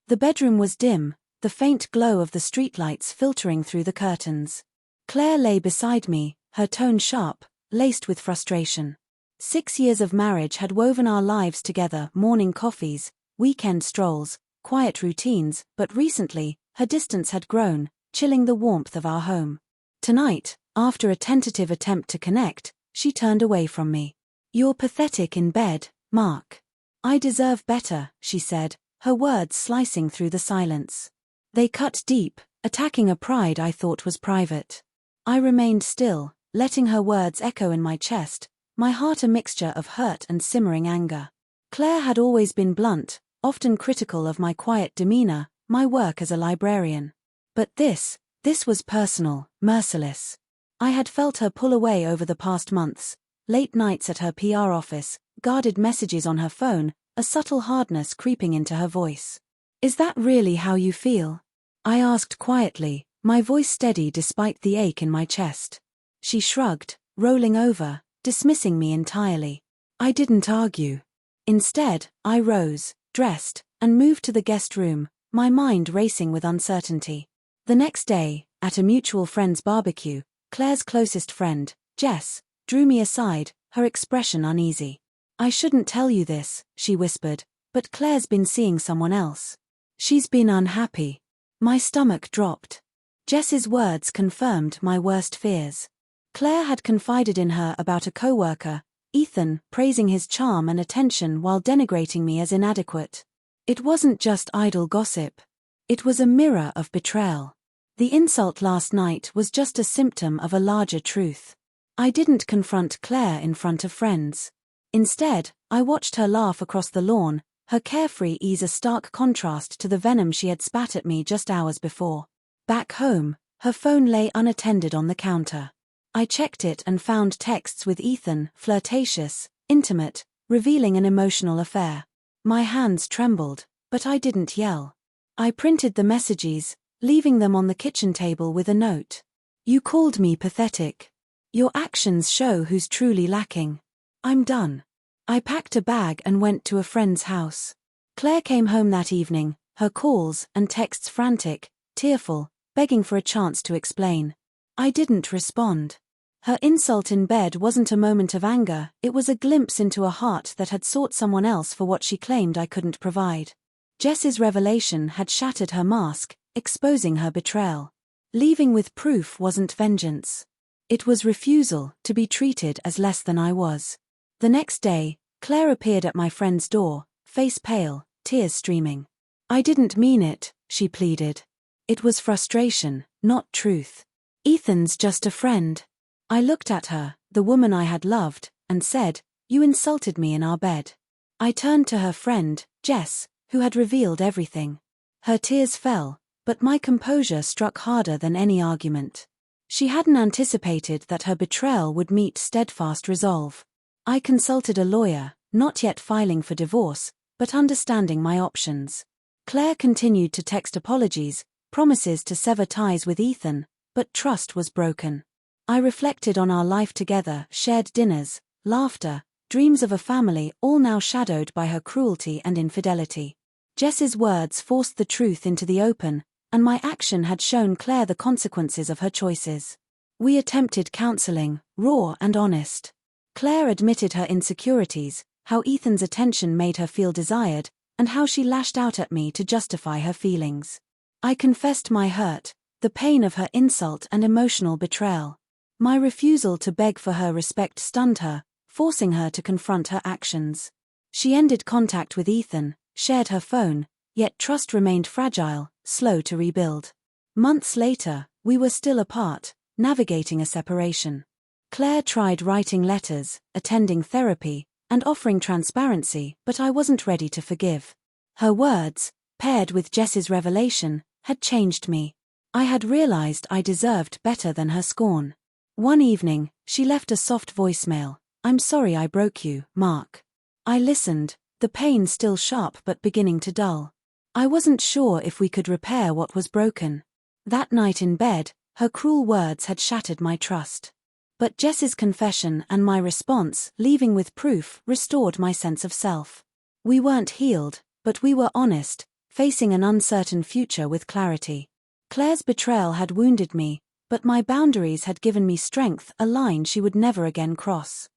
The bedroom was dim, the faint glow of the streetlights filtering through the curtains. Claire lay beside me, her tone sharp, laced with frustration. 6 years of marriage had woven our lives together, morning coffees, weekend strolls, quiet routines, but recently, her distance had grown, chilling the warmth of our home. Tonight, after a tentative attempt to connect, she turned away from me. "You're pathetic in bed, Mark. I deserve better," she said, her words slicing through the silence. They cut deep, attacking a pride I thought was private. I remained still, letting her words echo in my chest, my heart a mixture of hurt and simmering anger. Claire had always been blunt, often critical of my quiet demeanor, my work as a librarian. But this was personal, merciless. I had felt her pull away over the past months, late nights at her PR office, guarded messages on her phone, a subtle hardness creeping into her voice. "Is that really how you feel?" I asked quietly, my voice steady despite the ache in my chest. She shrugged, rolling over, dismissing me entirely. I didn't argue. Instead, I rose, dressed, and moved to the guest room, my mind racing with uncertainty. The next day, at a mutual friend's barbecue, Claire's closest friend, Jess, drew me aside, her expression uneasy. "I shouldn't tell you this," she whispered, "but Claire's been seeing someone else. She's been unhappy." My stomach dropped. Jess's words confirmed my worst fears. Claire had confided in her about a coworker, Ethan, praising his charm and attention while denigrating me as inadequate. It wasn't just idle gossip. It was a mirror of betrayal. The insult last night was just a symptom of a larger truth. I didn't confront Claire in front of friends. Instead, I watched her laugh across the lawn, her carefree ease a stark contrast to the venom she had spat at me just hours before. Back home, her phone lay unattended on the counter. I checked it and found texts with Ethan, flirtatious, intimate, revealing an emotional affair. My hands trembled, but I didn't yell. I printed the messages, leaving them on the kitchen table with a note. "You called me pathetic. Your actions show who's truly lacking. I'm done." I packed a bag and went to a friend's house. Claire came home that evening, her calls and texts frantic, tearful, begging for a chance to explain. I didn't respond. Her insult in bed wasn't a moment of anger, it was a glimpse into a heart that had sought someone else for what she claimed I couldn't provide. Jess's revelation had shattered her mask, exposing her betrayal. Leaving with proof wasn't vengeance. It was refusal to be treated as less than I was. The next day, Claire appeared at my friend's door, face pale, tears streaming. "I didn't mean it," she pleaded. "It was frustration, not truth. Ethan's just a friend." I looked at her, the woman I had loved, and said, "You insulted me in our bed." I turned to her friend, Jess, who had revealed everything. Her tears fell, but my composure struck harder than any argument. She hadn't anticipated that her betrayal would meet steadfast resolve. I consulted a lawyer, not yet filing for divorce, but understanding my options. Claire continued to text apologies, promises to sever ties with Ethan, but trust was broken. I reflected on our life together, shared dinners, laughter, dreams of a family, all now shadowed by her cruelty and infidelity. Jess's words forced the truth into the open, and my action had shown Claire the consequences of her choices. We attempted counseling, raw and honest. Claire admitted her insecurities, how Ethan's attention made her feel desired, and how she lashed out at me to justify her feelings. I confessed my hurt, the pain of her insult and emotional betrayal. My refusal to beg for her respect stunned her, forcing her to confront her actions. She ended contact with Ethan, shared her phone, yet trust remained fragile, slow to rebuild. Months later, we were still apart, navigating a separation. Claire tried writing letters, attending therapy, and offering transparency, but I wasn't ready to forgive. Her words, paired with Jess's revelation, had changed me. I had realized I deserved better than her scorn. One evening, she left a soft voicemail. "I'm sorry I broke you, Mark." I listened, the pain still sharp but beginning to dull. I wasn't sure if we could repair what was broken. That night in bed, her cruel words had shattered my trust. But Jess's confession and my response, leaving with proof, restored my sense of self. We weren't healed, but we were honest, facing an uncertain future with clarity. Claire's betrayal had wounded me, but my boundaries had given me strength, a line she would never again cross.